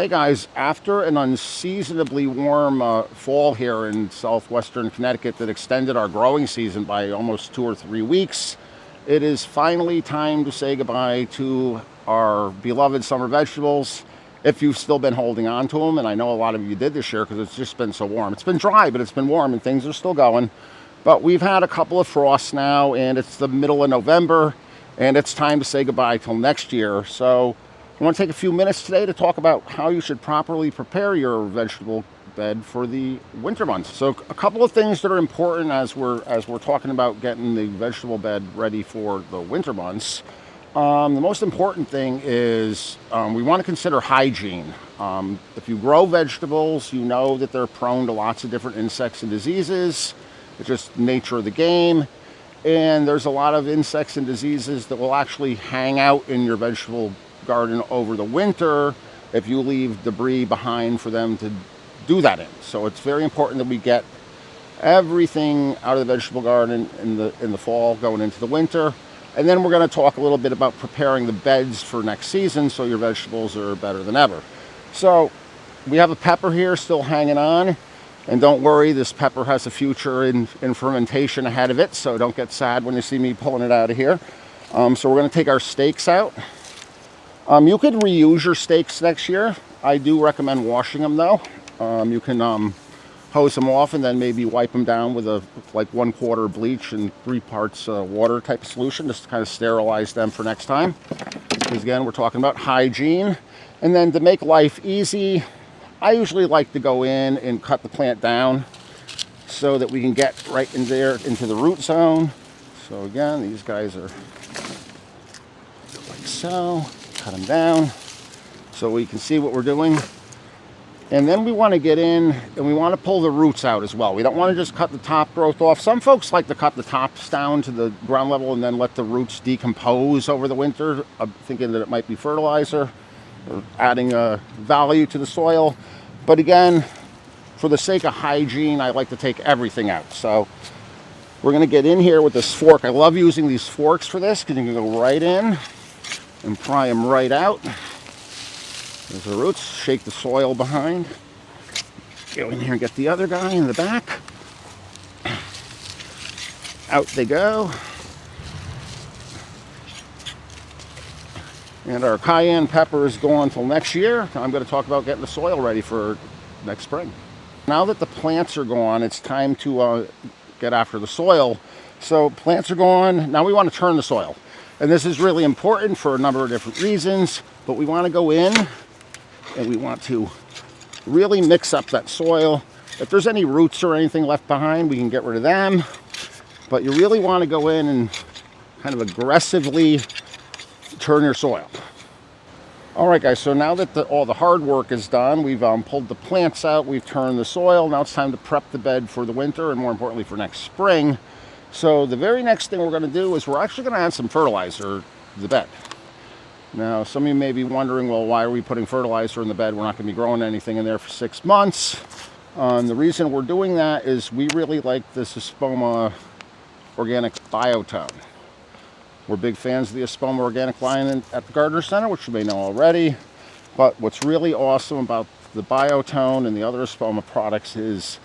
Hey guys, after an unseasonably warm fall here in southwestern Connecticut that extended our growing season by almost 2 or 3 weeks, it is finally time to say goodbye to our beloved summer vegetables. If you've still been holding on to them, and I know a lot of you did this year because it's just been so warm. It's been dry, but it's been warm and things are still going. But we've had a couple of frosts now, and it's the middle of November, and it's time to say goodbye till next year. So I want to take a few minutes today to talk about how you should properly prepare your vegetable bed for the winter months. So a couple of things that are important as we're talking about getting the vegetable bed ready for the winter months. The most important thing is we want to consider hygiene. If you grow vegetables, you know that they're prone to lots of different insects and diseases. It's just nature of the game. And there's a lot of insects and diseases that will actually hang out in your vegetable garden over the winter if you leave debris behind for them to do that in. So it's very important that we get everything out of the vegetable garden in the fall going into the winter. And then we're going to talk a little bit about preparing the beds for next season so your vegetables are better than ever. So we have a pepper here still hanging on. And don't worry, this pepper has a future in fermentation ahead of it, so don't get sad when you see me pulling it out of here. So we're going to take our steaks out. You can reuse your steaks next year. I do recommend washing them though. You can hose them off and then maybe wipe them down with a like 1/4 bleach and 3 parts water type of solution just to kind of sterilize them for next time. Because again, we're talking about hygiene. And then to make life easy, I usually like to go in and cut the plant down so that we can get right in there into the root zone. So again, these guys are like so. Cut them down so we can see what we're doing. And then we want to get in and we want to pull the roots out as well. We don't want to just cut the top growth off. Some folks like to cut the tops down to the ground level and then let the roots decompose over the winter, thinking that it might be fertilizer or adding a value to the soil. But again, for the sake of hygiene, I like to take everything out. So we're going to get in here with this fork. I love using these forks for this because you can go right in and pry them right out. There's the roots. Shake the soil behind. Go in here and get the other guy in the back. Out they go. And our cayenne pepper is going until next year. I'm going to talk about getting the soil ready for next spring. Now that the plants are gone, it's time to get after the soil. So plants are gone. Now we want to turn the soil. And this is really important for a number of different reasons, but we want to go in and we want to really mix up that soil. If there's any roots or anything left behind, we can get rid of them. But you really want to go in and kind of aggressively turn your soil. All right, guys, so now that all the hard work is done, we've pulled the plants out, we've turned the soil. Now it's time to prep the bed for the winter and more importantly for next spring. So the very next thing we're going to do is we're actually going to add some fertilizer to the bed. Now, some of you may be wondering, well, why are we putting fertilizer in the bed? We're not going to be growing anything in there for 6 months. The reason we're doing that is we really like the Espoma Organic Biotone. We're big fans of the Espoma Organic line at the Gardener Center, which you may know already. But what's really awesome about the Biotone and the other Espoma products is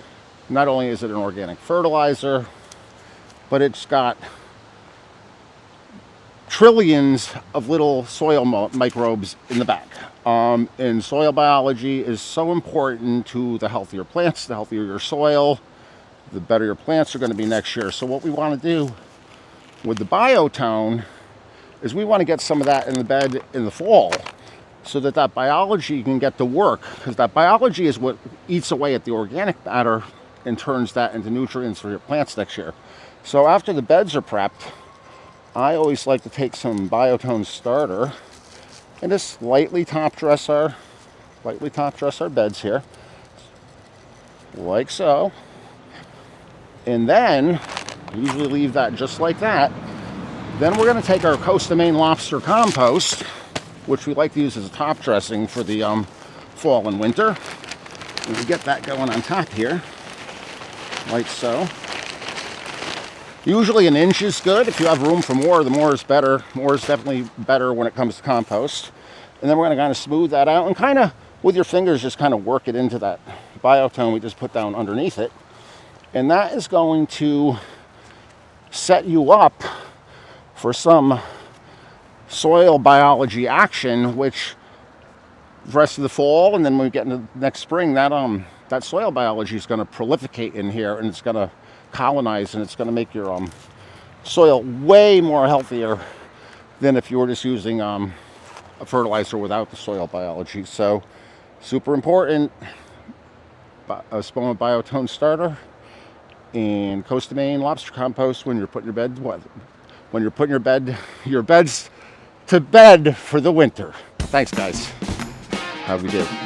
not only is it an organic fertilizer, but it's got trillions of little soil microbes in the back. And soil biology is so important to the healthier plants, the healthier your soil, the better your plants are going to be next year. So what we want to do with the Biotone is we want to get some of that in the bed in the fall so that that biology can get to work, because that biology is what eats away at the organic matter and turns that into nutrients for your plants next year. So after the beds are prepped, I always like to take some Biotone starter and just lightly top dress our beds here, like so. And then usually leave that just like that. Then we're going to take our Costa Maine lobster compost, which we like to use as a top dressing for the fall and winter. And we get that going on top here, like so. Usually 1 inch is good. If you have room for more, the more is better. More is definitely better when it comes to compost. And then we're going to kind of smooth that out and kind of with your fingers, just kind of work it into that biotone we just put down underneath it. And that is going to set you up for some soil biology action, which the rest of the fall, and then when we get into next spring, that soil biology is going to proliferate in here, and it's going to colonize, and it's going to make your soil way more healthier than if you were just using a fertilizer without the soil biology. So super important. A Spoma Biotone starter and Costa Maine lobster compost when you're putting your beds to bed for the winter. Thanks, guys. Have a good day.